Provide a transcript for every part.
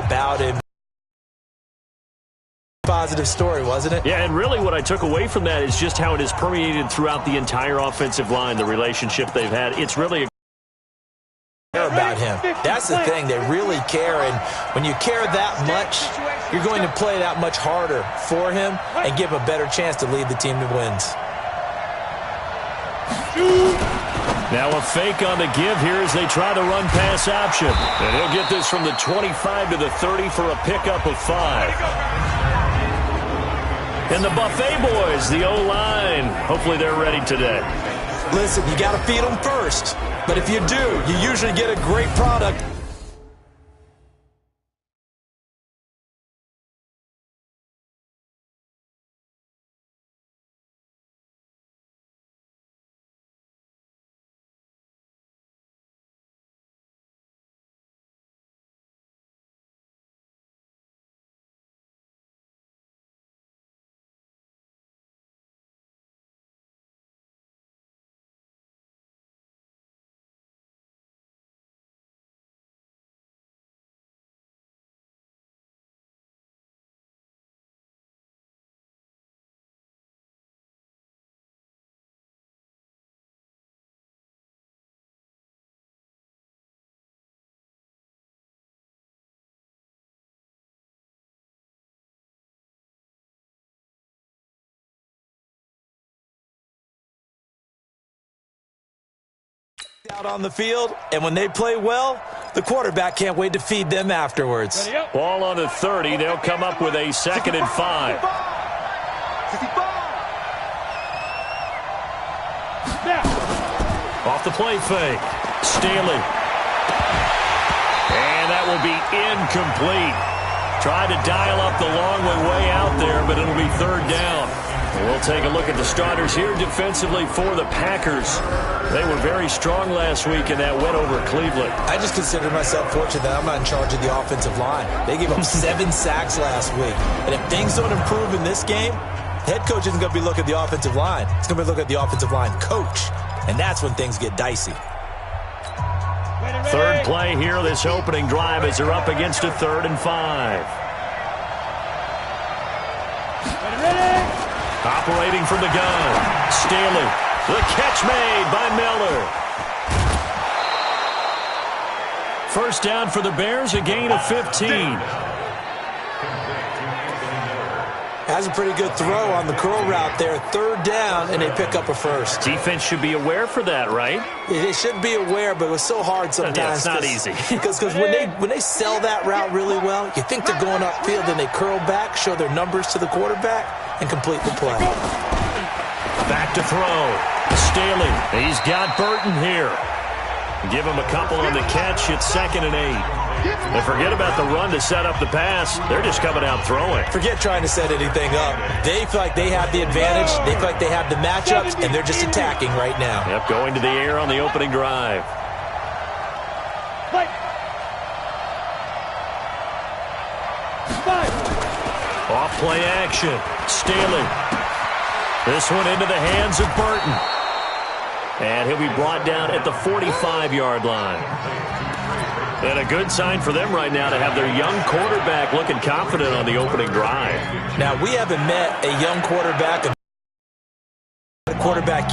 about him. Positive story, wasn't it? Yeah, and really what I took away from that is just how it is permeated throughout the entire offensive line, the relationship they've had. It's really care about him. That's the thing. They really care, and when you care that much, you're going to play that much harder for him and give him a better chance to lead the team to wins. Now a fake on the give here as they try to run pass option. And he'll get this from the 25 to the 30 for a pickup of 5. And the Buffet boys, the O-line, hopefully they're ready today. Listen, you got to feed them first. But if you do, you usually get a great product. Out on the field, and when they play well, the quarterback can't wait to feed them afterwards. Ball on the 30. They'll come up with a 2nd and 5. Off the play fake. Staley. And that will be incomplete. Tried to dial up the long way out there, but it'll be 3rd down. We'll take a look at the starters here defensively for the Packers. They were very strong last week, and that went over Cleveland. I just consider myself fortunate that I'm not in charge of the offensive line. They gave up 7 sacks last week. And if things don't improve in this game, head coach isn't going to be looking at the offensive line. He's going to be looking at the offensive line coach. And that's when things get dicey. 3rd play here, this opening drive, as they're up against a 3rd and 5. Operating from the gun. Staley. The catch made by Miller. 1st down for the Bears, a gain of 15. Has a pretty good throw on the curl route there. 3rd down, and they pick up a 1st. Defense should be aware for that, right? They should be aware, but it was so hard sometimes. Yeah, it's not easy. Because when they sell that route really well, you think they're going upfield, and they curl back, show their numbers to the quarterback, and complete the play. Back to throw. Staley. He's got Burton here. Give him a couple on the catch. It's 2nd and 8. And forget about the run to set up the pass. They're just coming out throwing. Forget trying to set anything up. They feel like they have the advantage. They feel like they have the matchups, and they're just attacking right now. Yep, going to the air on the opening drive. Off play action. Staley. This one into the hands of Burton. And he'll be brought down at the 45-yard line. And a good sign for them right now to have their young quarterback looking confident on the opening drive. Now, we haven't met a young quarterback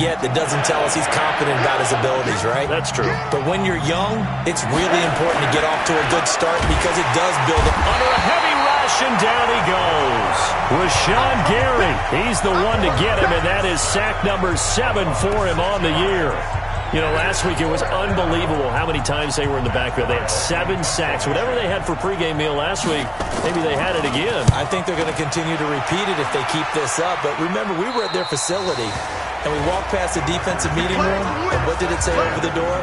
yet that doesn't tell us he's confident about his abilities, right? That's true. But when you're young, it's really important to get off to a good start because it does build up. Under a heavy rush, and down he goes. Rashawn Gary, he's the one to get him, and that is sack number 7 for him on the year. You know, last week it was unbelievable how many times they were in the backfield. They had 7 sacks. Whatever they had for pregame meal last week, maybe they had it again. I think they're going to continue to repeat it if they keep this up. But remember, we were at their facility, and we walked past the defensive meeting room, and what did it say over the door?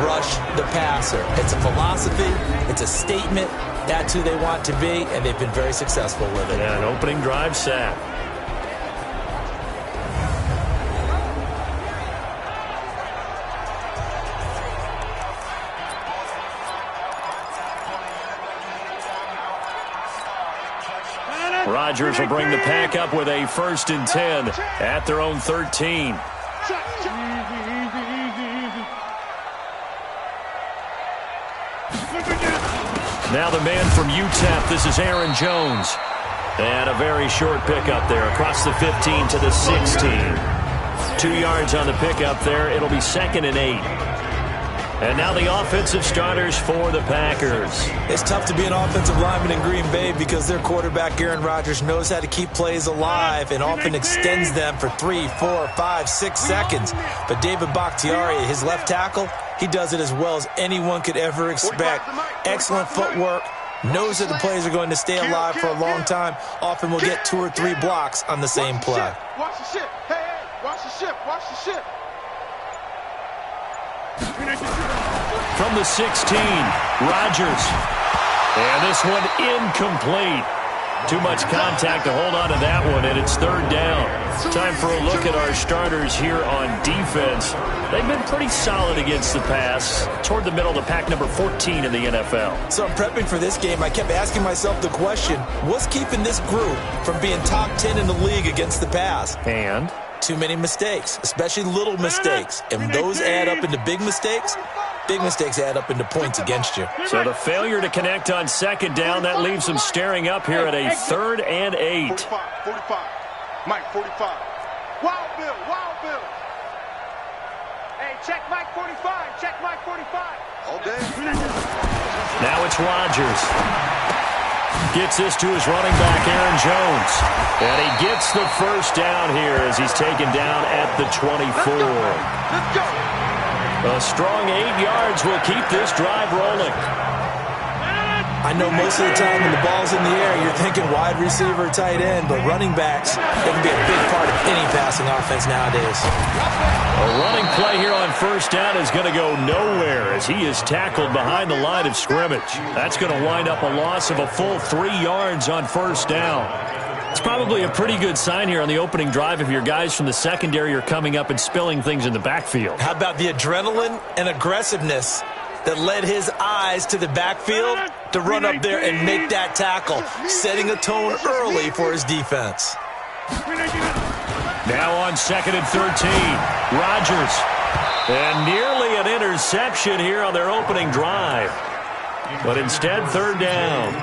Rush the passer. It's a philosophy. It's a statement. That's who they want to be, and they've been very successful with it. Yeah, an opening drive sack. Rodgers will bring the pack up with a 1st and 10 at their own 13. Now the man from UTEP, this is Aaron Jones. And a very short pickup there across the 15 to the 16. 2 yards on the pickup there. It'll be 2nd and 8. And now the offensive starters for the Packers. It's tough to be an offensive lineman in Green Bay because their quarterback, Aaron Rodgers, knows how to keep plays alive and often extends them for 3, 4, 5, 6 seconds. But David Bakhtiari, his left tackle, he does it as well as anyone could ever expect. Excellent footwork. Knows that the plays are going to stay alive for a long time. Often will get 2 or 3 blocks on the same play. Watch the ship. Hey, watch the ship. Watch the ship. From the 16, Rodgers. And this one incomplete. Too much contact to hold on to that one, and it's 3rd down. Time for a look at our starters here on defense. They've been pretty solid against the pass, toward the middle of the pack, number 14 in the NFL. So I'm prepping for this game. I kept asking myself the question, what's keeping this group from being top 10 in the league against the pass? And? Too many mistakes, especially little mistakes. And those add up into big mistakes. Big mistakes add up into points against you. So the failure to connect on 2nd down, that leaves them staring up here at a 3rd and 8. 45. Mike, 45. Wild Bill, Wild Bill. Hey, check Mike 45. Check Mike 45. All day. Now it's Rodgers. Gets this to his running back, Aaron Jones. And he gets the 1st down here as he's taken down at the 24. Let's go. A strong 8 yards will keep this drive rolling. I know most of the time when the ball's in the air, you're thinking wide receiver, tight end, but running backs, they can be a big part of any passing offense nowadays. A running play here on 1st down is going to go nowhere as he is tackled behind the line of scrimmage. That's going to wind up a loss of a full 3 yards on 1st down. It's probably a pretty good sign here on the opening drive if your guys from the secondary are coming up and spilling things in the backfield. How about the adrenaline and aggressiveness that led his eyes to the backfield to run up there and make that tackle, setting a tone early for his defense. Now on 2nd and 13, Rodgers. And nearly an interception here on their opening drive. But instead, 3rd down.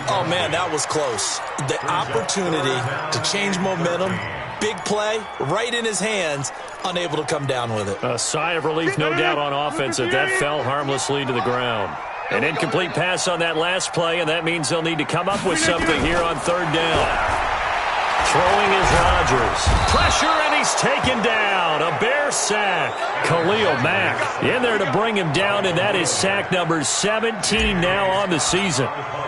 Oh, man, that was close. The opportunity to change momentum, big play, right in his hands, unable to come down with it. A sigh of relief, no doubt, on offense that fell harmlessly to the ground. An incomplete pass on that last play, and that means they'll need to come up with something here on 3rd down. Throwing is Rodgers. Pressure, and he's taken down. A Bear sack. Khalil Mack in there to bring him down, and that is sack number 17 now on the season.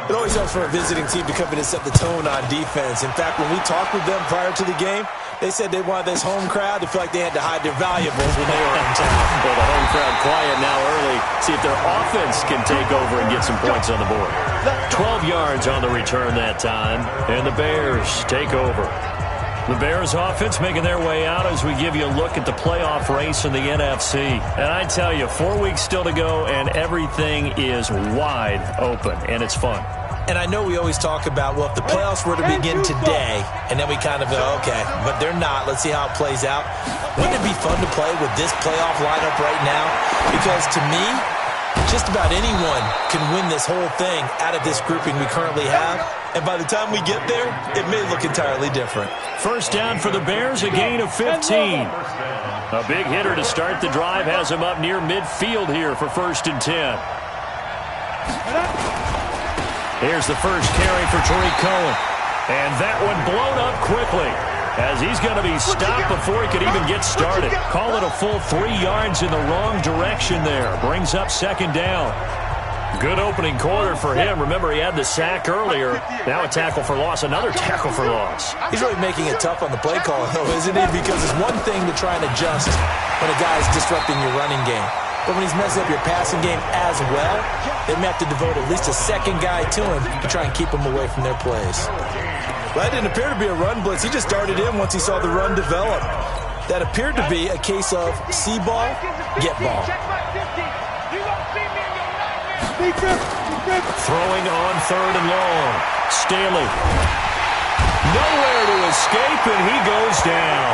It always helps for a visiting team to come in and set the tone on defense. In fact, when we talked with them prior to the game, they said they wanted this home crowd to feel like they had to hide their valuables when they were in town. Well, the home crowd quiet now early. See if their offense can take over and get some points on the board. 12 yards on the return that time, and the Bears take over. The Bears offense making their way out as we give you a look at the playoff race in the NFC. And I tell you, 4 weeks still to go, and everything is wide open, and it's fun. And I know we always talk about, well, if the playoffs were to begin today, and then we kind of go, okay, but they're not. Let's see how it plays out. Wouldn't it be fun to play with this playoff lineup right now? Because to me, just about anyone can win this whole thing out of this grouping we currently have. And by the time we get there, it may look entirely different. 1st down for the Bears, a gain of 15. A big hitter to start the drive has him up near midfield here for 1st and 10. Here's the first carry for Tariq Cohen. And that one blown up quickly as he's going to be stopped before he could even get started. Call it a full 3 yards in the wrong direction there. Brings up 2nd down. Good opening quarter for him. Remember, he had the sack earlier. Now a tackle for loss, another tackle for loss. He's really making it tough on the play call, though, isn't he? Because it's one thing to try and adjust when a guy's disrupting your running game. But when he's messing up your passing game as well, they may have to devote at least a second guy to him to try and keep him away from their plays. Well, that didn't appear to be a run blitz. He just darted in once he saw the run develop. That appeared to be a case of see ball, get ball. Throwing on 3rd and long. Staley. Nowhere to escape, and he goes down.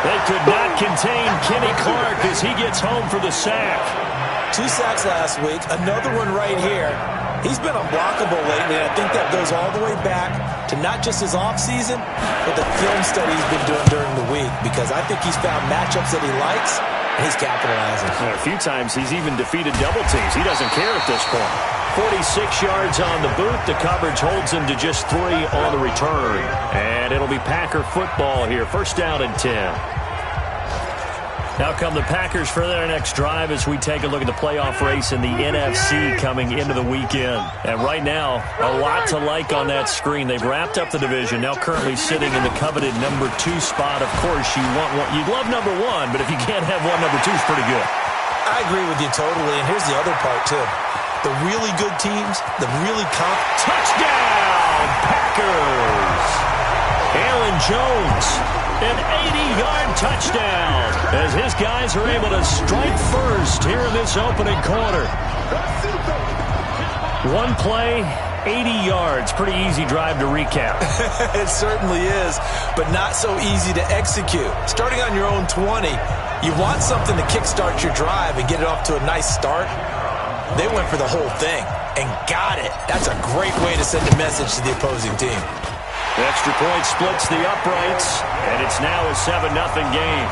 They could not contain Kenny Clark as he gets home for the sack. 2 sacks last week, another one right here. He's been unblockable lately, and I think that goes all the way back to not just his offseason, but the film study he's been doing during the week, because I think he's found matchups that he likes, and he's capitalizing. And a few times he's even defeated double teams. He doesn't care at this point. 46 yards on the boot. The coverage holds him to just 3 on the return. And it'll be Packer football here. First down and 10. Now come the Packers for their next drive as we take a look at the playoff race in the NFC coming into the weekend. And right now, a lot to like on that screen. They've wrapped up the division, now currently sitting in the coveted number 2 spot. Of course, you'd love number 1, but if you can't have one, number 2 is pretty good. I agree with you totally, and here's the other part, too. The really good teams, the really touchdown, Packers! Aaron Jones, an 80-yard touchdown, as his guys are able to strike first here in this opening quarter. One play, 80 yards. Pretty easy drive to recap. It certainly is, but not so easy to execute. Starting on your own 20, you want something to kickstart your drive and get it off to a nice start. They went for the whole thing and got it. That's a great way to send a message to the opposing team. The extra point splits the uprights, and it's now a 7-0 game.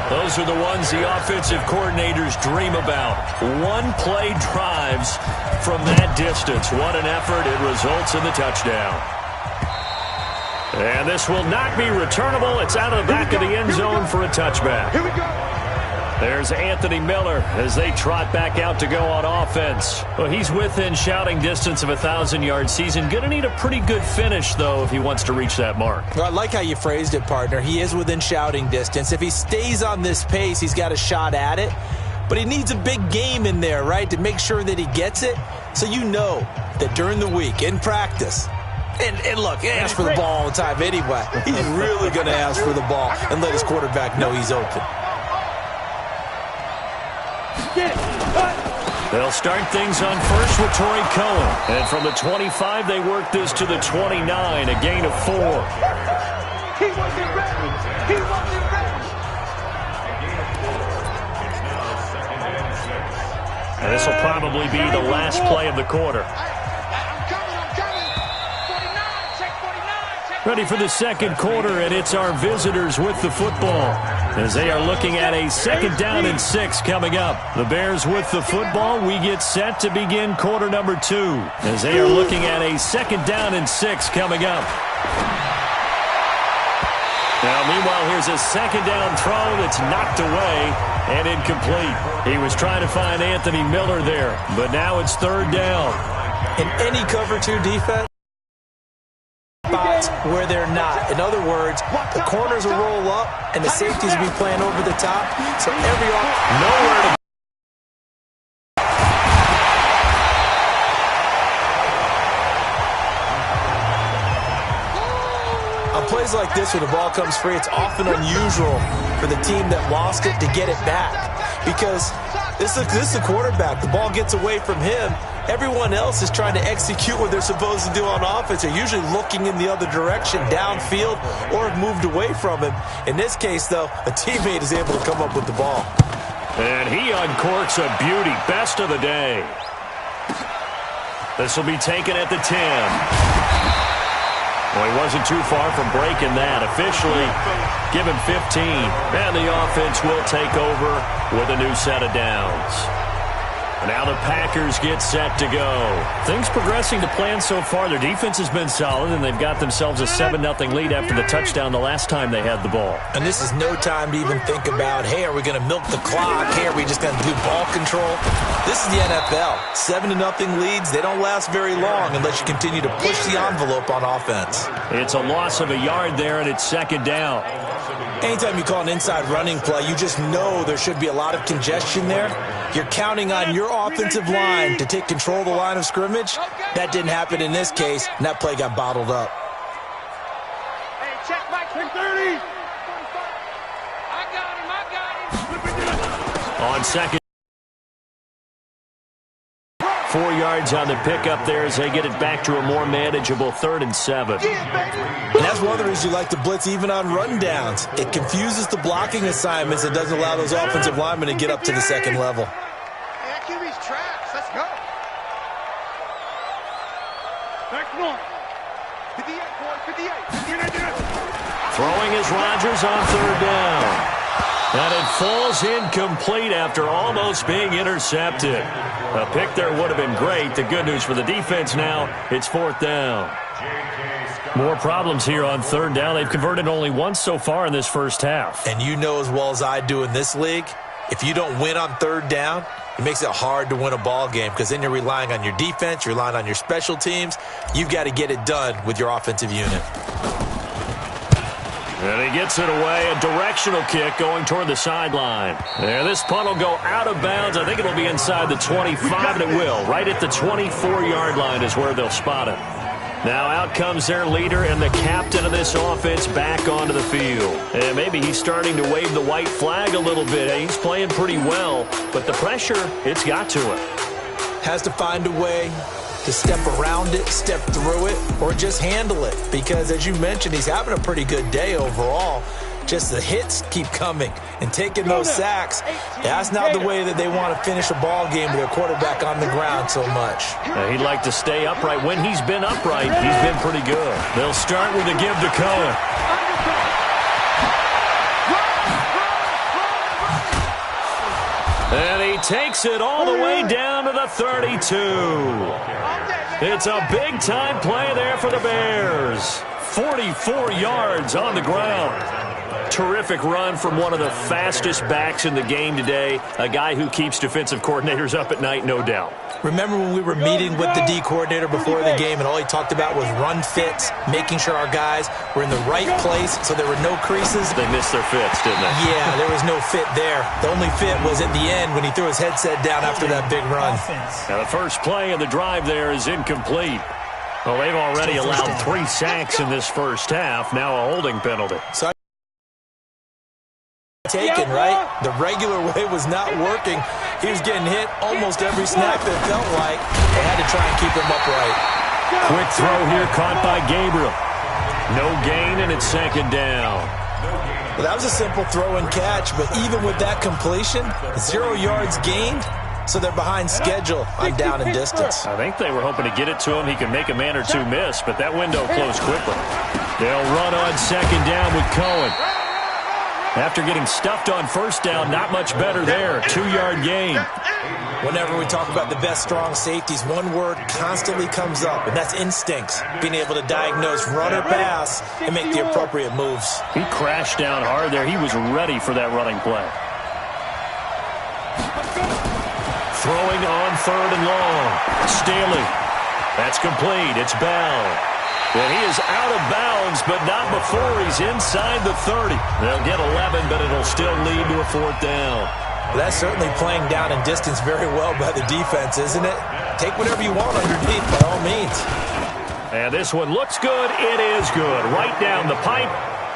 Those are the ones the offensive coordinators dream about. One-play drives from that distance. What an effort. It results in the touchdown. And this will not be returnable. It's out of the back of the end zone for a touchback. Here we go. There's Anthony Miller as they trot back out to go on offense. Well, he's within shouting distance of a 1,000-yard season. Going to need a pretty good finish, though, if he wants to reach that mark. Well, I like how you phrased it, partner. He is within shouting distance. If he stays on this pace, he's got a shot at it. But he needs a big game in there, right, to make sure that he gets it. So you know that during the week, in practice, and look, he asks for the ball all the time anyway. He's really going to ask for the ball and let his quarterback know he's open. They'll start things on first with Torrey Cohen. And from the 25, they work this to the 29, a gain of 4. He wasn't ready. He wasn't ready. And this will probably be the last play of the quarter. I'm coming. 49, check 49. Ready for the second quarter, and it's our visitors with the football as they are looking at a 2nd down and 6 coming up. The Bears with the football. We get set to begin quarter number 2 as they are looking at a 2nd down and 6 coming up. Now, meanwhile, here's a 2nd down throw that's knocked away and incomplete. He was trying to find Anthony Miller there, but now it's 3rd down. In any cover 2 defense, spots where they're not. In other words, the corners will roll up and the safeties will be playing over the top. So nowhere to on plays like this where the ball comes free, it's often unusual for the team that lost it to get it back, because this is the quarterback. The ball gets away from him. Everyone else is trying to execute what they're supposed to do on offense. They're usually looking in the other direction, downfield, or have moved away from him. In this case, though, a teammate is able to come up with the ball. And he uncorks a beauty. Best of the day. This will be taken at the 10. Well, he wasn't too far from breaking that. Officially, give him 15. And the offense will take over with a new set of downs. Now the Packers get set to go. Things progressing to plan so far. Their defense has been solid, and they've got themselves a 7-0 lead after the touchdown the last time they had the ball. And this is no time to even think about, hey, are we going to milk the clock? Hey, are we just going to do ball control? This is the NFL. 7-0 leads, they don't last very long unless you continue to push the envelope on offense. It's a loss of a yard there, and it's 2nd down. Anytime you call an inside running play, you just know there should be a lot of congestion there. You're counting on your offensive line to take control of the line of scrimmage. That didn't happen in this case, and that play got bottled up. Hey, check Mike 30. I got him. On second. 4 yards on the pickup there as they get it back to a more manageable 3rd and 7. And that's one of the reasons you like to blitz even on run downs. It confuses the blocking assignments. It doesn't allow those offensive linemen to get up to the second level. Hey, that QB's trash. Let's go. Next one. 58, boy, 58. Throwing is Rodgers on 3rd down. And it falls incomplete after almost being intercepted. A pick there would have been great. The good news for the defense now, it's 4th down. More problems here on 3rd down. They've converted only once so far in this first half. And you know as well as I do in this league, if you don't win on 3rd down, it makes it hard to win a ball game because then you're relying on your defense, you're relying on your special teams. You've got to get it done with your offensive unit. And he gets it away, a directional kick going toward the sideline. There, this punt will go out of bounds. I think it'll be inside the 25, and it will. Right at the 24-yard line is where they'll spot it. Now out comes their leader and the captain of this offense back onto the field. And maybe he's starting to wave the white flag a little bit. He's playing pretty well, but the pressure, it's got to it. Has to find a way to step around it, step through it, or just handle it. Because, as you mentioned, he's having a pretty good day overall. Just the hits keep coming and taking those sacks. That's not the way that they want to finish a ball game with their quarterback on the ground so much. He'd like to stay upright. When he's been upright, he's been pretty good. They'll start with a give to Cohen. And he takes it all the way down to the 32. It's a big-time play there for the Bears. 44 yards on the ground. Terrific run from one of the fastest backs in the game today. A guy who keeps defensive coordinators up at night, no doubt. Remember when we were meeting with the D coordinator before the game and all he talked about was run fits, making sure our guys were in the right place so there were no creases? They missed their fits, didn't they? Yeah, there was no fit there. The only fit was at the end when he threw his headset down after that big run. Now the first play of the drive there is incomplete. Well, they've already allowed 3 sacks in this first half. Now a holding penalty. So taken, right? The regular way was not working. He was getting hit almost every snap, it felt like. They had to try and keep him upright. Quick throw here caught by Gabriel. No gain, and it's 2nd down. Well, that was a simple throw and catch, but even with that completion, 0 yards gained, so they're behind schedule on down and distance. I think they were hoping to get it to him. He could make a man or two miss, but that window closed quickly. They'll run on 2nd down with Cohen. After getting stuffed on 1st down, not much better there. 2-yard gain. Whenever we talk about the best strong safeties, one word constantly comes up, and that's instincts. Being able to diagnose run or pass and make the appropriate moves. He crashed down hard there. He was ready for that running play. Throwing on 3rd and long. Staley. That's complete. It's Bell. And he is out of bounds, but not before he's inside the 30. They'll get 11, but it'll still lead to a 4th down. Well, that's certainly playing down and distance very well by the defense, isn't it? Take whatever you want underneath, by all means. And this one looks good. It is good. Right down the pipe.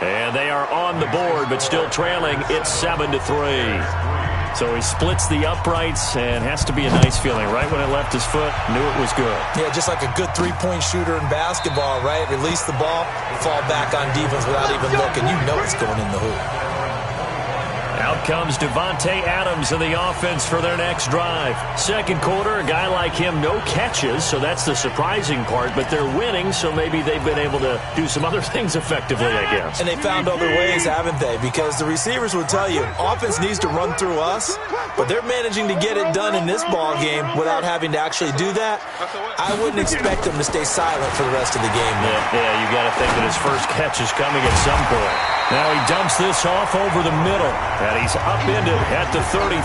And they are on the board, but still trailing. It's 7-3. So he splits the uprights, and has to be a nice feeling. Right when it left his foot, knew it was good. Yeah, just like a good three-point shooter in basketball, right? Release the ball, fall back on defense without even looking. You know it's going in the hoop. Out comes Devontae Adams in the offense for their next drive. 2nd quarter, a guy like him, no catches, so that's the surprising part. But they're winning, so maybe they've been able to do some other things effectively, I guess. And they found other ways, haven't they? Because the receivers will tell you, offense needs to run through us, but they're managing to get it done in this ball game without having to actually do that. I wouldn't expect them to stay silent for the rest of the game. Yeah, you got to think that his first catch is coming at some point. Now he dumps this off over the middle, and he's upended at the 33,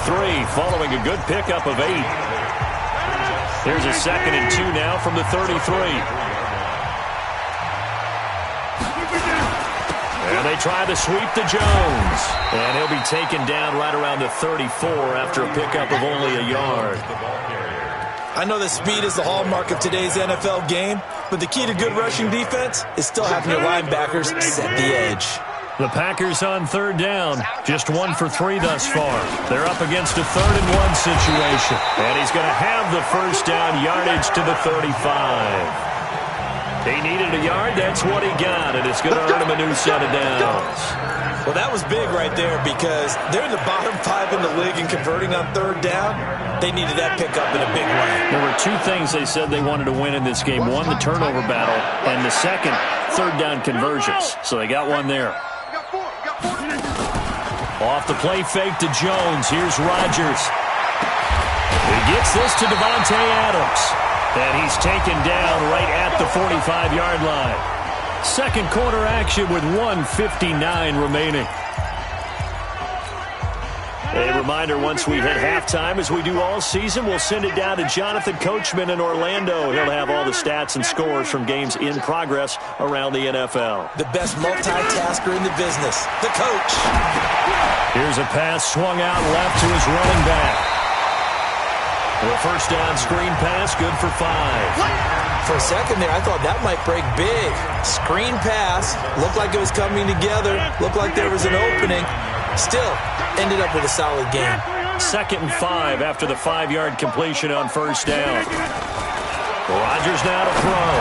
following a good pickup of 8. Here's a 2nd and 2 now from the 33. And they try to sweep to Jones, and he'll be taken down right around the 34 after a pickup of only a yard. I know that speed is the hallmark of today's NFL game, but the key to good rushing defense is still having your linebackers set the edge. The Packers on third down. Just 1 for 3 thus far. They're up against a 3rd-and-1 situation. And he's going to have the first down, yardage to the 35. He needed a yard. That's what he got, and it's going to earn him a new set of downs. Well, that was big right there because they're in the bottom 5 in the league and converting on third down. They needed that pickup in a big way. There were 2 things they said they wanted to win in this game. One, the turnover battle, and the second, third down conversions. So they got one there. Off the play fake to Jones. Here's Rodgers. He gets this to Davante Adams. And he's taken down right at the 45-yard line. Second quarter action with 1:59 remaining. A reminder, once we hit halftime, as we do all season, we'll send it down to Jonathan Coachman in Orlando. He'll have all the stats and scores from games in progress around the NFL. The best multitasker in the business, the coach. Here's a pass swung out left to his running back. The first down screen pass, good for 5. For a second there, I thought that might break big. Screen pass, looked like it was coming together, looked like there was an opening. Still, ended up with a solid game. 2nd and 5 after the 5-yard completion on first down. Rodgers now to throw.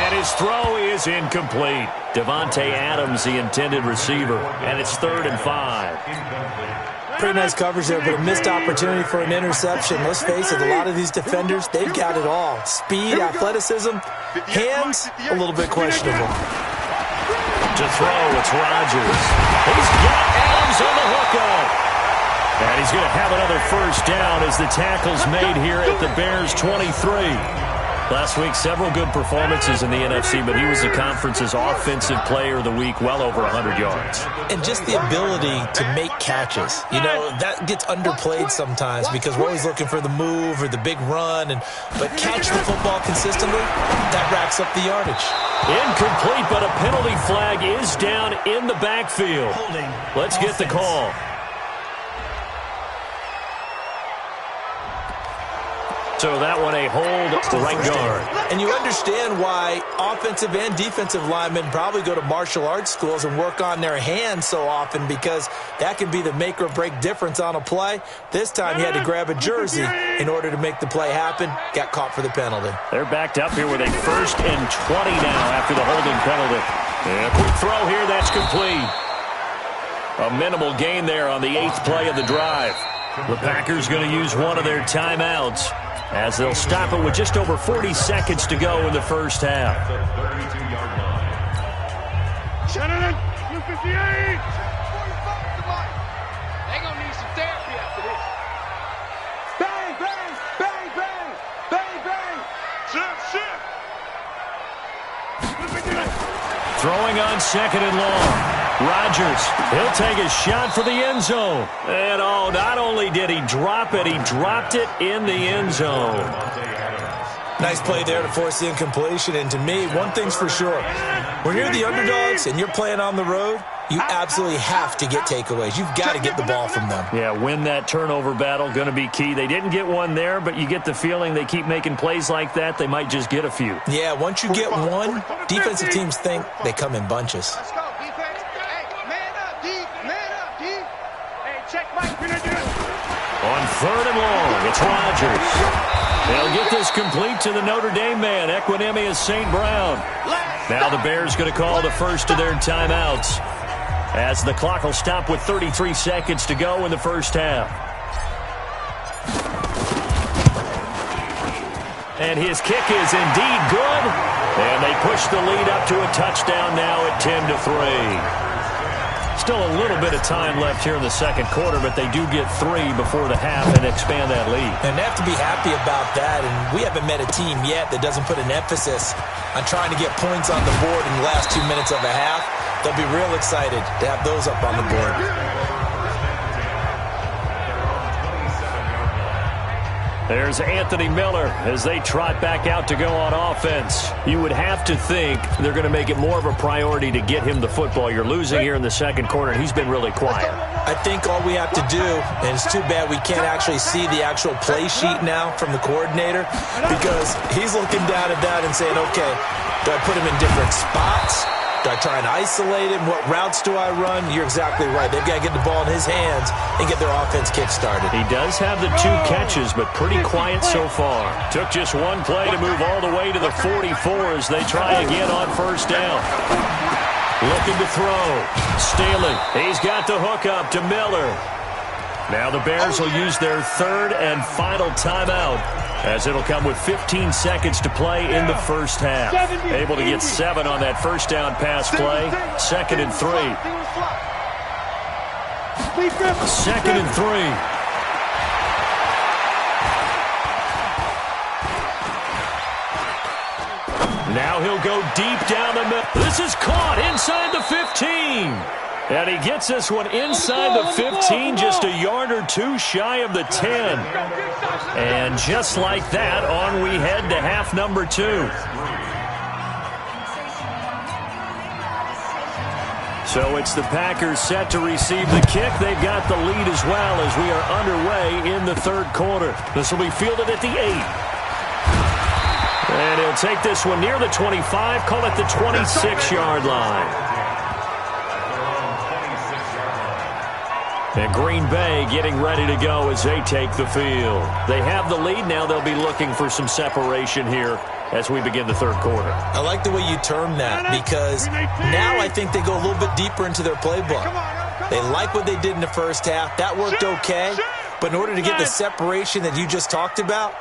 And his throw is incomplete. Davante Adams, the intended receiver, and it's 3rd and 5. Pretty nice coverage there, but a missed opportunity for an interception. Let's face it, a lot of these defenders, they've got it all. Speed, athleticism, hands, a little bit questionable. To throw, it's Rodgers. He's got Adams on the hookup. And he's going to have another first down as the tackle's made here at the Bears' 23. Last week, several good performances in the NFC, but he was the conference's offensive player of the week, well over 100 yards. And just the ability to make catches. You know, that gets underplayed sometimes because we're always looking for the move or the big run. But catch the football consistently, that racks up the yardage. Incomplete, but a penalty flag is down in the backfield. Let's get the call. So that one a hold to right guard. And you understand why offensive and defensive linemen probably go to martial arts schools and work on their hands so often because that can be the make or break difference on a play. This time he had to grab a jersey in order to make the play happen. Got caught for the penalty. They're backed up here with a 1st and 20 now after the holding penalty. And a quick throw here, that's complete. A minimal gain there on the 8th play of the drive. The Packers going to use one of their timeouts, as they'll stop it with just over 40 seconds to go in the first half. Shanahan, 258. They're going to need some therapy after this. Bang, bang, bang, bang, bang, bang. Shift. Throwing on 2nd and long. Rodgers, he'll take a shot for the end zone. And oh, not only did he drop it, he dropped it in the end zone. Nice play there to force the incompletion. And to me, one thing's for sure. When you're the underdogs and you're playing on the road, you absolutely have to get takeaways. You've got to get the ball from them. Yeah, win that turnover battle, going to be key. They didn't get one there, but you get the feeling they keep making plays like that, they might just get a few. Yeah, once you get one, defensive teams think they come in bunches. Let's go, defense. Hey, man up, D. Man up, D. Hey, check Mike. On 3rd and long, it's Rodgers. They'll get this complete to the Notre Dame man, Equinemius St. Brown. Now the Bears going to call the first of their timeouts, as the clock will stop with 33 seconds to go in the first half. And his kick is indeed good. And they push the lead up to a touchdown now at 10-3. Still a little bit of time left here in the second quarter, but they do get 3 before the half and expand that lead. And they have to be happy about that. And we haven't met a team yet that doesn't put an emphasis on trying to get points on the board in the last 2 minutes of a half. They'll be real excited to have those up on the board. There's Anthony Miller as they trot back out to go on offense. You would have to think they're going to make it more of a priority to get him the football. You're losing here in the second quarter, and he's been really quiet. I think all we have to do, and it's too bad we can't actually see the actual play sheet now from the coordinator, because he's looking down at that and saying, okay, do I put him in different spots? Do I try and isolate him? What routes do I run? You're exactly right. They've got to get the ball in his hands and get their offense kick-started. He does have the 2 catches, but pretty quiet so far. Took just one play to move all the way to the 44 as they try again on first down. Looking to throw. Stealing. He's got the hook up to Miller. Now the Bears will use their 3rd and final timeout, as it'll come with 15 seconds to play in the first half. Able to get 7 on that first down pass play. 2nd and 3. 2nd and 3. Now he'll go deep down the middle. This is caught inside the 15. And he gets this one inside the 15, just a yard or 2 shy of the 10. And just like that, on we head to half number 2. So it's the Packers set to receive the kick. They've got the lead as well as we are underway in the 3rd quarter. This will be fielded at the 8. And he'll take this one near the 25, call it the 26-yard line. And Green Bay getting ready to go as they take the field. They have the lead. Now they'll be looking for some separation here as we begin the 3rd quarter. I like the way you term that, because now I think they go a little bit deeper into their playbook. They like what they did in the first half. That worked okay. But in order to get the separation that you just talked about,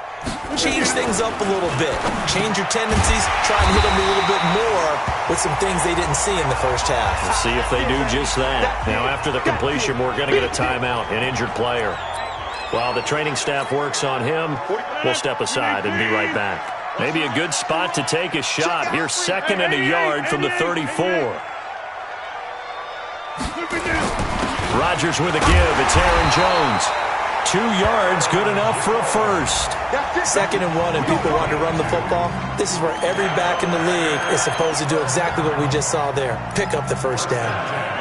change things up a little bit. Change your tendencies. Try and hit them a little bit more with some things they didn't see in the first half. We'll see if they do just that. Now, after the completion, we're going to get a timeout, an injured player. While the training staff works on him, we'll step aside and be right back. Maybe a good spot to take a shot. Here's 2nd and a yard from the 34. Rodgers with a give. It's Aaron Jones. 2 yards, good enough for a first. 2nd and 1, and people want to run the football. This is where every back in the league is supposed to do exactly what we just saw there. Pick up the first down.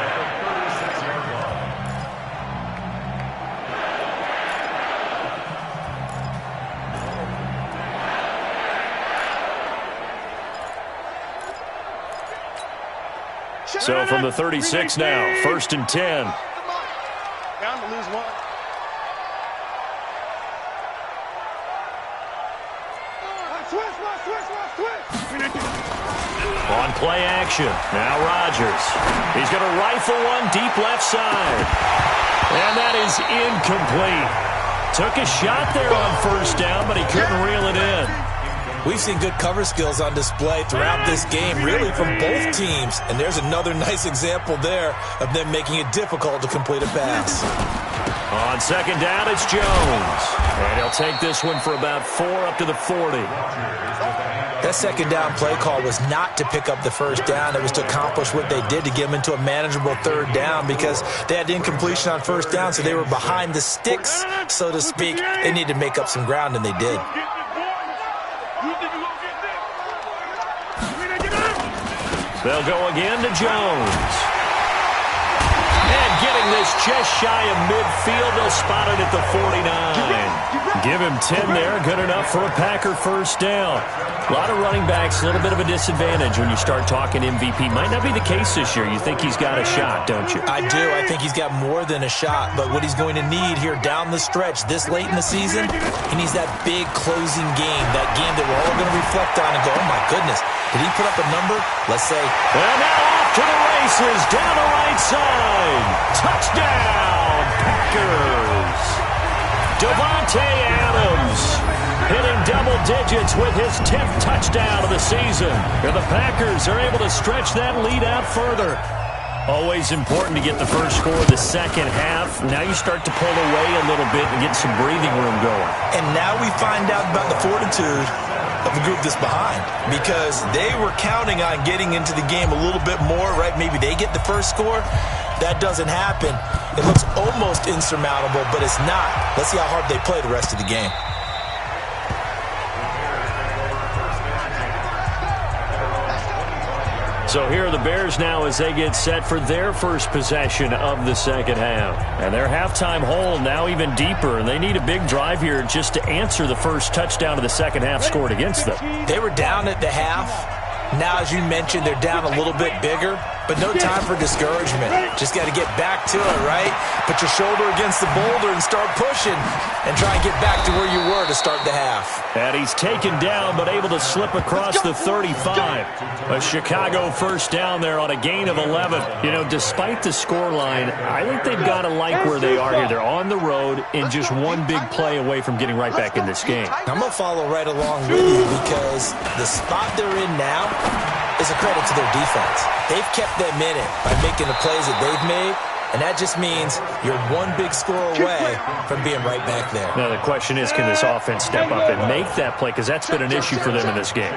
So from the 36 now, 1st and 10. Down to lose 1. On play action. Now Rodgers. He's going to rifle one deep left side. And that is incomplete. Took a shot there on first down, but he couldn't reel it in. We've seen good cover skills on display throughout this game, really from both teams. And there's another nice example there of them making it difficult to complete a pass. On 2nd down, it's Jones. And he'll take this one for about 4 up to the 40. That 2nd down play call was not to pick up the first down. It was to accomplish what they did to get them into a manageable 3rd down, because they had incompletion on first down, so they were behind the sticks, so to speak. They needed to make up some ground, and they did. They'll go again to Jones. And getting this just shy of midfield, they'll spot it at the 49. Give him 10 there, good enough for a Packer first down. A lot of running backs, a little bit of a disadvantage when you start talking MVP. Might not be the case this year. You think he's got a shot, don't you? I do. I think he's got more than a shot. But what he's going to need here down the stretch this late in the season, he needs that big closing game, that game that we're all going to reflect on and go, oh, my goodness, did he put up a number? Let's say. And now off to the races, down the right side. Touchdown, Packers. Davante Adams hitting double digits with his 10th touchdown of the season. And the Packers are able to stretch that lead out further. Always important to get the first score of the second half. Now you start to pull away a little bit and get some breathing room going. And now we find out about the fortitude of the group that's behind, because they were counting on getting into the game a little bit more, right? Maybe they get the first score. That doesn't happen. It looks almost insurmountable, but it's not. Let's see how hard they play the rest of the game. So here are the Bears now as they get set for their first possession of the second half. And their halftime hole now even deeper, and they need a big drive here just to answer the first touchdown of the second half scored against them. They were down at the half, Now, as you mentioned, they're down a little bit bigger, but no time for discouragement. Just got to get back to it, right? Put your shoulder against the boulder and start pushing and try and get back to where you were to start the half. And he's taken down, but able to slip across the 35. A Chicago first down there on a gain of 11. You know, despite the scoreline, I think they've got to like where they are here. They're on the road and just one big play away from getting right back in this game. I'm going to follow right along with you because the spot they're in now is a credit to their defense. They've kept them in it by making the plays that they've made, and that just means you're one big score away from being right back there. Now the question is, can this offense step up and make that play? Because that's been an issue for them in this game.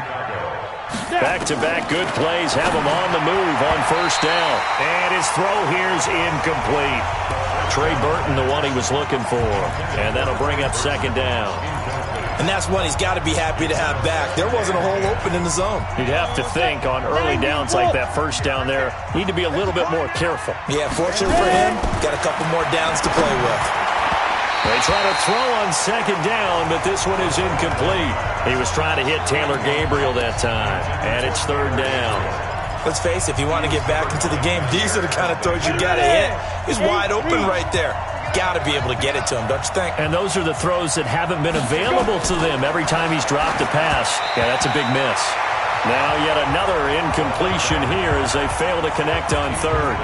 Back-to-back good plays have him on the move on first down. And his throw here's incomplete. Trey Burton, the one he was looking for. And that'll bring up second down. And that's one he's got to be happy to have back. There wasn't a hole open in the zone. You'd have to think on early downs like that first down there, need to be a little bit more careful. Yeah, fortunately for him, got a couple more downs to play with. They try to throw on second down, but this one is incomplete. He was trying to hit Taylor Gabriel that time, and it's third down. Let's face it, if you want to get back into the game, these are the kind of throws you got to hit. He's wide open right there. Got to be able to get it to him, don't you think? And those are the throws that haven't been available to them every time he's dropped a pass. Yeah, that's a big miss. Now yet another incompletion here as they fail to connect on third.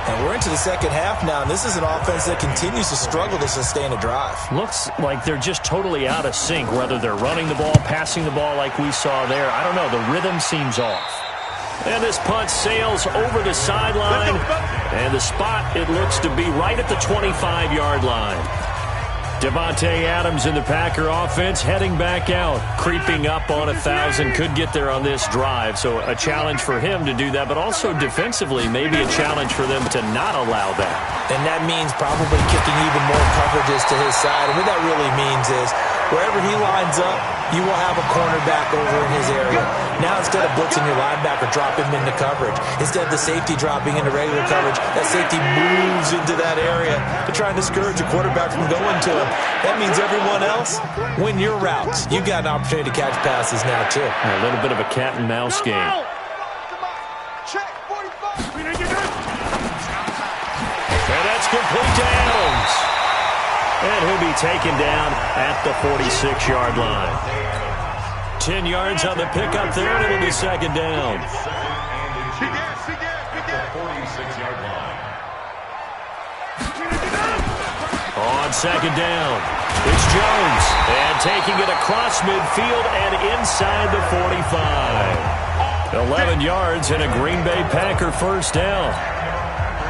And we're into the second half now, and this is an offense that continues to struggle to sustain a drive. Looks like they're just totally out of sync, whether they're running the ball, passing the ball like we saw there. I don't know. The rhythm seems off. And this punt sails over the sideline. And the spot, it looks to be right at the 25-yard line. Devontae Adams in the Packer offense heading back out. Creeping up on 1,000. Could get there on this drive. So a challenge for him to do that. But also defensively, maybe a challenge for them to not allow that. And that means probably kicking even more coverages to his side. And what that really means is wherever he lines up, you will have a cornerback over in his area. Now instead of blitzing your linebacker, drop him into coverage. Instead of the safety dropping into regular coverage, that safety moves into that area to try and discourage a quarterback from going to him. That means everyone else, win your routes. You've got an opportunity to catch passes now, too. A little bit of a cat and mouse game. And that's complete to Adams. And he'll be taken down at the 46-yard line. 10 yards on the pickup there, and it'll be second down. 46-yard line. On second down, it's Jones. And taking it across midfield and inside the 45. 11 yards and a Green Bay Packer first down.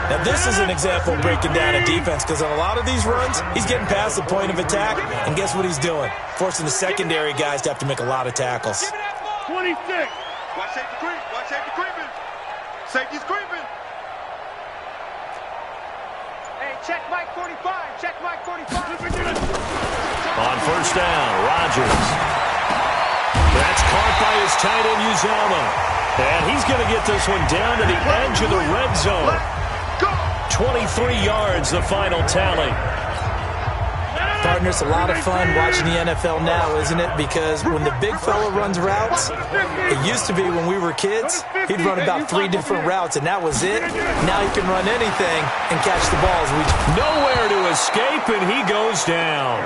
Now, this is an example of breaking down a defense because on a lot of these runs, he's getting past the point of attack, and guess what he's doing? Forcing the secondary guys to have to make a lot of tackles. 26. Watch safety creep. Watch safety creeping. Safety's creeping. Hey, check Mike 45. Check Mike 45. On first down, Rodgers. That's caught by his tight end, Uzomah. And he's going to get this one down to the edge of the red zone. 23 yards, the final tally. Partner, it's a lot of fun watching the NFL now, isn't it? Because when the big fella runs routes, it used to be when we were kids, he'd run about 3 different routes, and that was it. Now he can run anything and catch the balls. Nowhere to escape, and he goes down.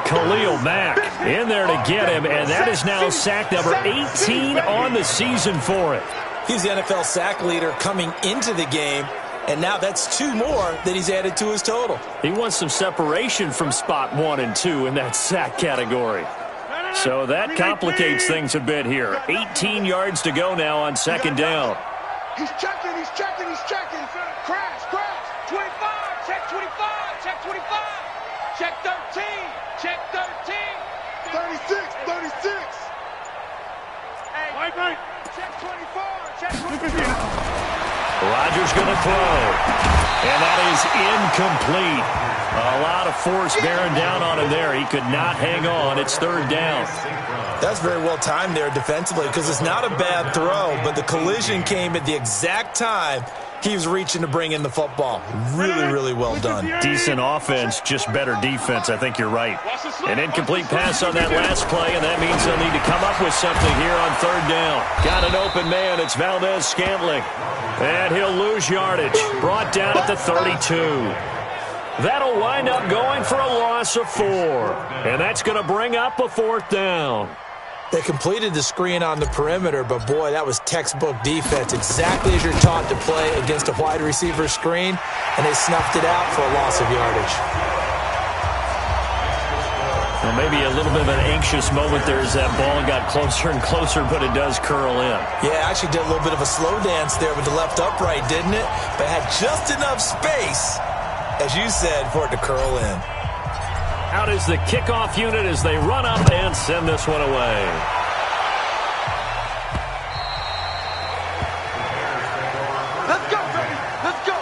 Khalil Mack in there to get him, and that is now sack number 18 on the season for it. He's the NFL sack leader coming into the game, and now that's 2 more that he's added to his total. He wants some separation from spot 1 and 2 in that sack category. So that complicates things a bit here. 18 yards to go now on second down. He's checking, he's checking, he's checking. Crash, crash. 25, check 25, check 25. Check 13, check 13. 36, 36. Hey, right. Check 24, check 24. Rodgers going to throw. And that is incomplete. A lot of force bearing down on him there. He could not hang on. It's third down. That's very well timed there defensively because it's not a bad throw, but the collision came at the exact time He was reaching to bring in the football. Really, really well done. Decent offense, just better defense. I think you're right. An incomplete pass on that last play, and that means they'll need to come up with something here on third down. Got an open man. It's Valdez-Scantling. And he'll lose yardage. Brought down at the 32. That'll wind up going for a loss of 4. And that's going to bring up a fourth down. They completed the screen on the perimeter, but boy, that was textbook defense. Exactly as you're taught to play against a wide receiver screen, and they snuffed it out for a loss of yardage. Well, maybe a little bit of an anxious moment there as that ball got closer and closer, but it does curl in. Yeah, actually did a little bit of a slow dance there with the left upright, didn't it? But had just enough space, as you said, for it to curl in. Out is the kickoff unit as they run up and send this one away. Let's go, baby. Let's go.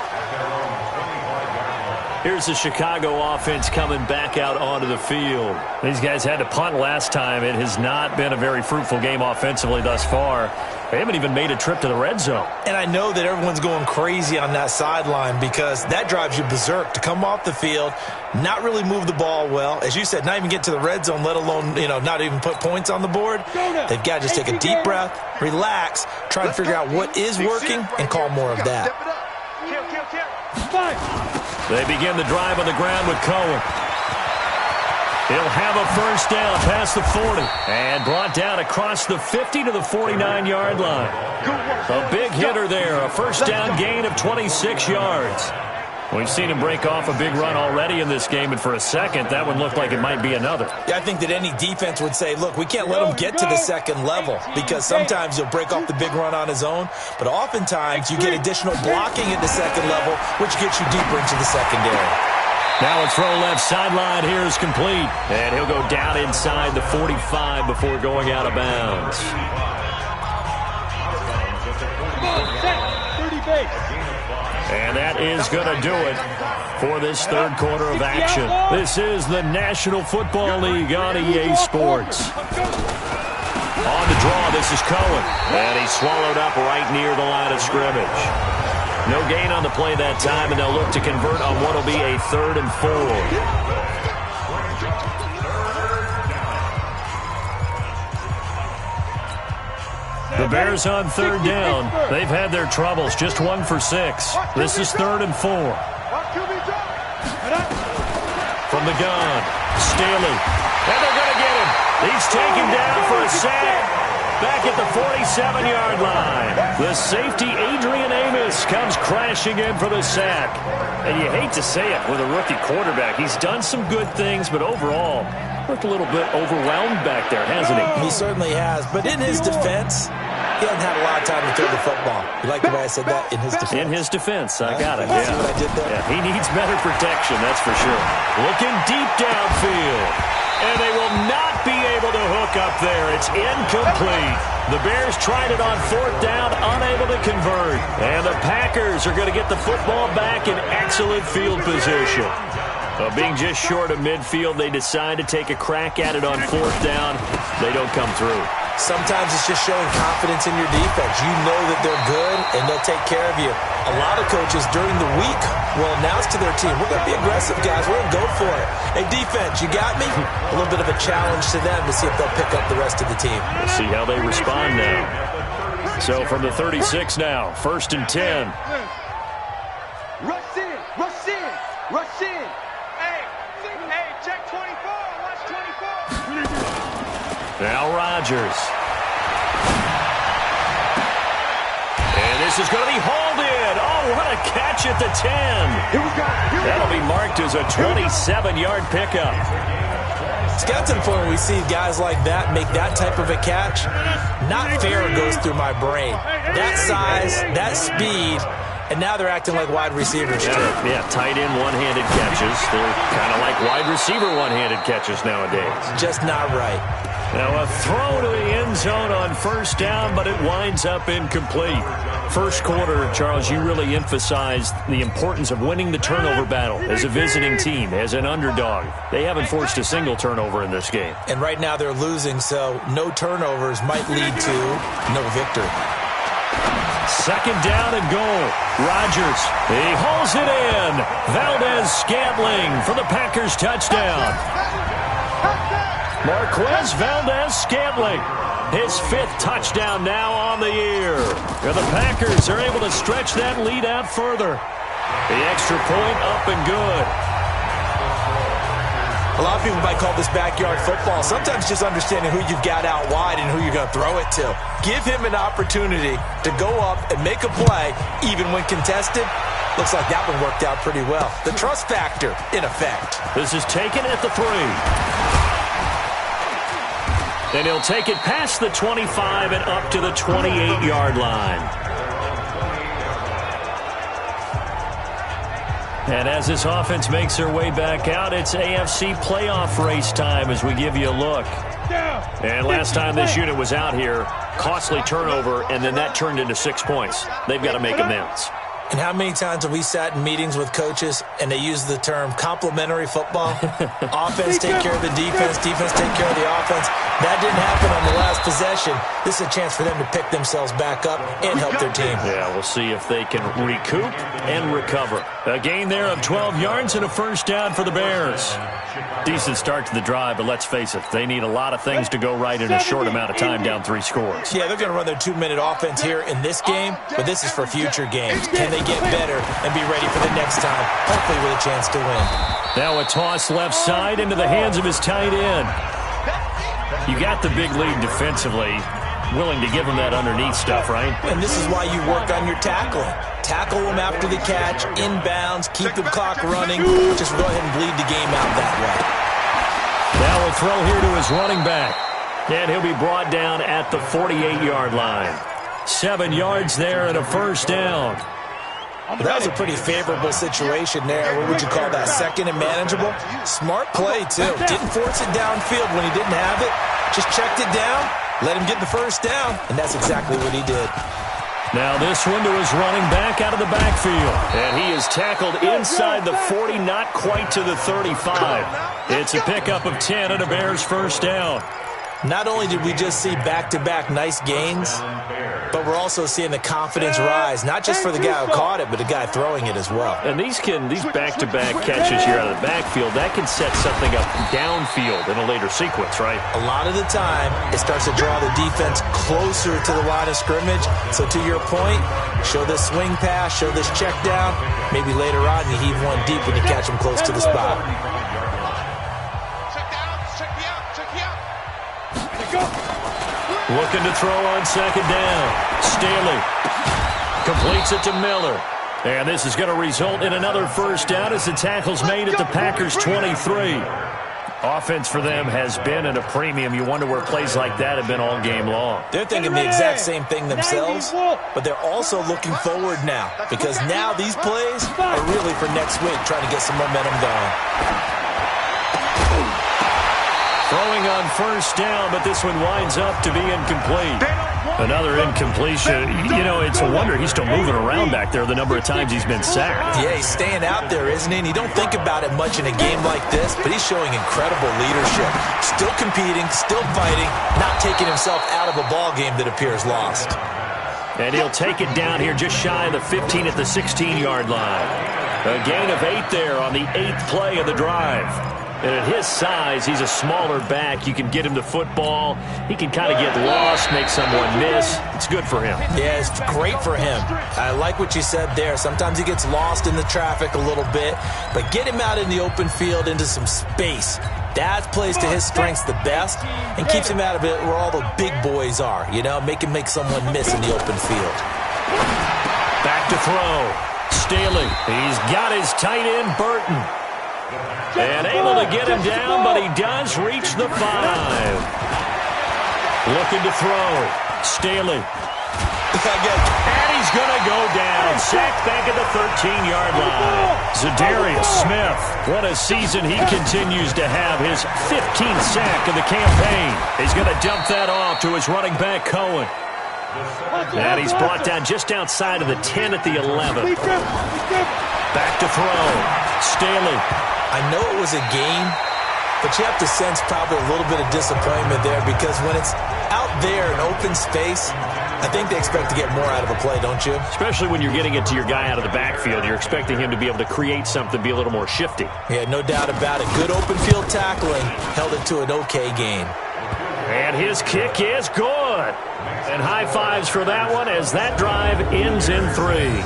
Here's the Chicago offense coming back out onto the field. These guys had to punt last time. It has not been a very fruitful game offensively thus far. They haven't even made a trip to the red zone. And I know that everyone's going crazy on that sideline because that drives you berserk to come off the field, not really move the ball well. As you said, not even get to the red zone, let alone, not even put points on the board. They've got to just take a deep breath, relax, try and figure out what is working, and call more of that. They begin the drive on the ground with Cohen. He'll have a first down past the 40 and brought down across the 50 to the 49-yard line. A big hitter there, a first down gain of 26 yards. We've seen him break off a big run already in this game, and for a second, that one looked like it might be another. Yeah, I think that any defense would say, look, we can't let him get to the second level because sometimes he'll break off the big run on his own, but oftentimes you get additional blocking at the second level, which gets you deeper into the secondary. Now a throw left sideline here is complete. And he'll go down inside the 45 before going out of bounds. And that is going to do it for this third quarter of action. This is the National Football League on EA Sports. On the draw, this is Cohen. And he's swallowed up right near the line of scrimmage. No gain on the play that time, and they'll look to convert on what will be a 3rd and 4. The Bears on third down. They've had their troubles, just 1 for 6. This is 3rd and 4. From the gun, Staley. And they're going to get him. He's taken down for a sack. Back at the 47-yard line. The safety, Adrian Amos, comes crashing in for the sack. And you hate to say it with a rookie quarterback. He's done some good things, but overall, looked a little bit overwhelmed back there, hasn't he? He certainly has. But in his defense, he hasn't had a lot of time to throw the football. You like the way I said that? In his defense. In his defense. I got it. See what I did there? Yeah, he needs better protection, that's for sure. Looking deep downfield. And they will not be able to hook up there. It's incomplete. The Bears tried it on 4th down, unable to convert. And the Packers are going to get the football back in excellent field position. Being just short of midfield, they decide to take a crack at it on 4th down. They don't come through. Sometimes it's just showing confidence in your defense. You know that they're good, and they'll take care of you. A lot of coaches during the week will announce to their team, we're going to be aggressive, guys. We're going to go for it. Hey, defense, you got me? A little bit of a challenge to them to see if they'll pick up the rest of the team. We'll see how they respond now. So from the 36 now, 1st and 10. Rush in, rush in, rush in. Hey, check 24, watch 24. Now Rodgers. And this is going to be hauled in. Oh, what a catch at the 10. Here we go. That'll be marked as a 27-yard pickup. It's got to the point where we see guys like that make that type of a catch. Not fair goes through my brain. That size, that speed, and now they're acting like wide receivers too. Yeah, tight end one-handed catches. They're kind of like wide receiver one-handed catches nowadays. Just not right. Now a throw to the end zone on 1st down, but it winds up incomplete. First quarter, Charles, you really emphasized the importance of winning the turnover battle as a visiting team, as an underdog. They haven't forced a single turnover in this game. And right now they're losing, so no turnovers might lead to no victory. Second down and goal. Rodgers, he hauls it in. Valdez-Scantling for the Packers touchdown. Marquez Valdez-Scantling, his 5th touchdown now on the year. And the Packers are able to stretch that lead out further. The extra point up and good. A lot of people might call this backyard football. Sometimes just understanding who you've got out wide and who you're going to throw it to. Give him an opportunity to go up and make a play, even when contested. Looks like that one worked out pretty well. The trust factor, in effect. This is taken at the 3. And he'll take it past the 25 and up to the 28-yard line. And as this offense makes their way back out, it's AFC playoff race time as we give you a look. And last time this unit was out here, costly turnover, and then that turned into 6 points. They've got to make amends. And how many times have we sat in meetings with coaches and they use the term complementary football? Offense take care of the defense, defense take care of the offense. That didn't happen on the last possession. This is a chance for them to pick themselves back up and help their team. Yeah, we'll see if they can recoup and recover. A gain there of 12 yards and a first down for the Bears. Decent start to the drive, but let's face it, they need a lot of things to go right in a short amount of time, down 3 scores. Yeah, they're going to run their 2-minute offense here in this game, but this is for future games. Can they get better and be ready for the next time, hopefully with a chance to win? Now a toss left side into the hands of his tight end. You got the big lead defensively, willing to give him that underneath stuff, right? And this is why you work on your tackling. Tackle them after the catch, inbounds, keep the clock running. Just go ahead and bleed the game out that way. Now a throw here to his running back. And he'll be brought down at the 48-yard line. 7 yards there and a first down. Well, that was a pretty favorable situation there. What would you call that? Second and manageable? Smart play, too. Didn't force it downfield when he didn't have it. Just checked it down, let him get the first down, and that's exactly what he did. Now this one to his running back out of the backfield. And he is tackled inside the 40, not quite to the 35. It's a pickup of 10 and a Bears first down. Not only did we just see back-to-back nice gains, but we're also seeing the confidence rise, not just for the guy who caught it, but the guy throwing it as well. And these back-to-back catches here out of the backfield, that can set something up downfield in a later sequence, right? A lot of the time, it starts to draw the defense closer to the line of scrimmage. So to your point, show this swing pass, show this check down. Maybe later on you heave one deep when you catch him close to the spot. Looking to throw on second down. Staley completes it to Miller. And this is going to result in another first down as the tackle's made at the Packers' 23. Offense for them has been at a premium. You wonder where plays like that have been all game long. They're thinking the exact same thing themselves, but they're also looking forward now because now these plays are really for next week, trying to get some momentum going. Throwing on first down, but this one winds up to be incomplete. Another incompletion. You know, it's a wonder he's still moving around back there the number of times he's been sacked. Yeah, he's staying out there, isn't he? And you don't think about it much in a game like this, but he's showing incredible leadership. Still competing, still fighting, not taking himself out of a ball game that appears lost. And he'll take it down here just shy of the 15 at the 16-yard line. A gain of 8 there on the 8th play of the drive. And at his size, he's a smaller back. You can get him to football. He can kind of get lost, make someone miss. It's good for him. Yeah, it's great for him. I like what you said there. Sometimes he gets lost in the traffic a little bit, but get him out in the open field into some space. That plays to his strengths the best and keeps him out of it where all the big boys are, you know, make someone miss in the open field. Back to throw. Staley, he's got his tight end, Burton. And able to get him down, but he does reach the 5. Looking to throw. Staley. And he's going to go down. Sacked back at the 13-yard line. Zadarius Smith. What a season he continues to have. His 15th sack of the campaign. He's going to dump that off to his running back, Cohen. And he's brought down just outside of the 10 at the 11. Back to throw. Staley. I know it was a game, but you have to sense probably a little bit of disappointment there because when it's out there in open space, I think they expect to get more out of a play, don't you? Especially when you're getting it to your guy out of the backfield. You're expecting him to be able to create something, be a little more shifty. Yeah, no doubt about it. Good open field tackling held it to an okay game. And his kick is good. And high fives for that one as that drive ends in 3.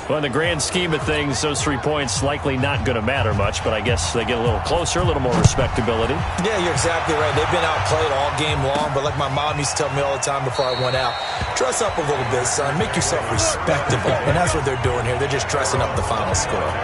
Well, in the grand scheme of things, those 3 points likely not going to matter much, but I guess they get a little closer, a little more respectability. Yeah, you're exactly right. They've been outplayed all game long, but like my mom used to tell me all the time before I went out, dress up a little bit, son. Make yourself respectable. And that's what they're doing here. They're just dressing up the final score.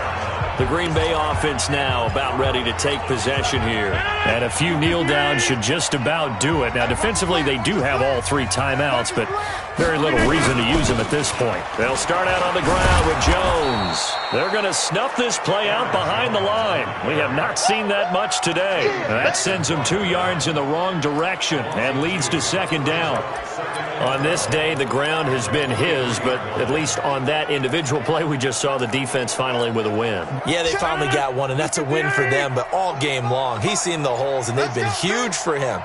The Green Bay offense now about ready to take possession here. And a few kneel downs should just about do it. Now, defensively, they do have all 3 timeouts, but very little reason to use them at this point. They'll start out on the ground with Jones. They're going to snuff this play out behind the line. We have not seen that much today. That sends them 2 yards in the wrong direction and leads to second down. On this day, the ground has been his, but at least on that individual play, we just saw the defense finally with a win. Yeah, they finally got one, and that's a win for them, but all game long, he's seen the holes, and they've been huge for him.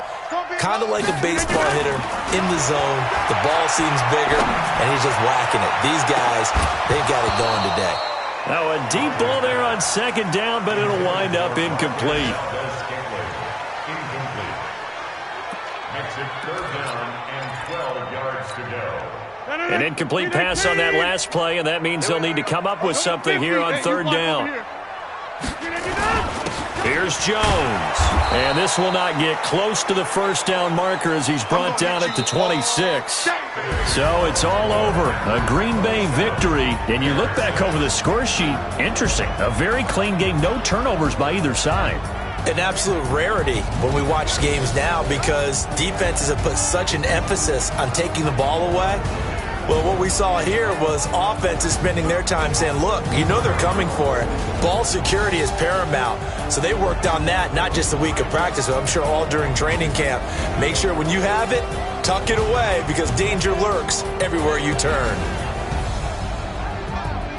Kind of like a baseball hitter in the zone. The ball seems bigger, and he's just whacking it. These guys, they've got it going today. Now, a deep ball there on second down, but it'll wind up incomplete. An incomplete pass on that last play, and that means they'll need to come up with something here on third down. Here's Jones. And this will not get close to the first down marker as he's brought down at the 26. So it's all over. A Green Bay victory. And you look back over the score sheet, interesting. A very clean game, no turnovers by either side. An absolute rarity when we watch games now because defenses have put such an emphasis on taking the ball away. Well, what we saw here was offenses spending their time saying, look, you know they're coming for it. Ball security is paramount. So they worked on that, not just a week of practice, but I'm sure all during training camp. Make sure when you have it, tuck it away because danger lurks everywhere you turn.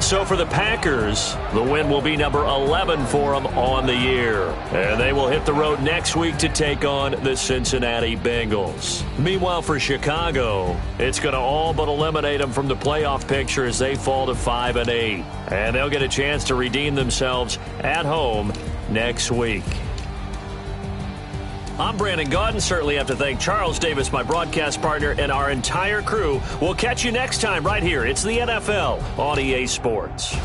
So for the Packers, the win will be number 11 for them on the year. And they will hit the road next week to take on the Cincinnati Bengals. Meanwhile, for Chicago, it's going to all but eliminate them from the playoff picture as they fall to 5-8. And they'll get a chance to redeem themselves at home next week. I'm Brandon Gaudin. Certainly have to thank Charles Davis, my broadcast partner, and our entire crew. We'll catch you next time right here. It's the NFL on EA Sports.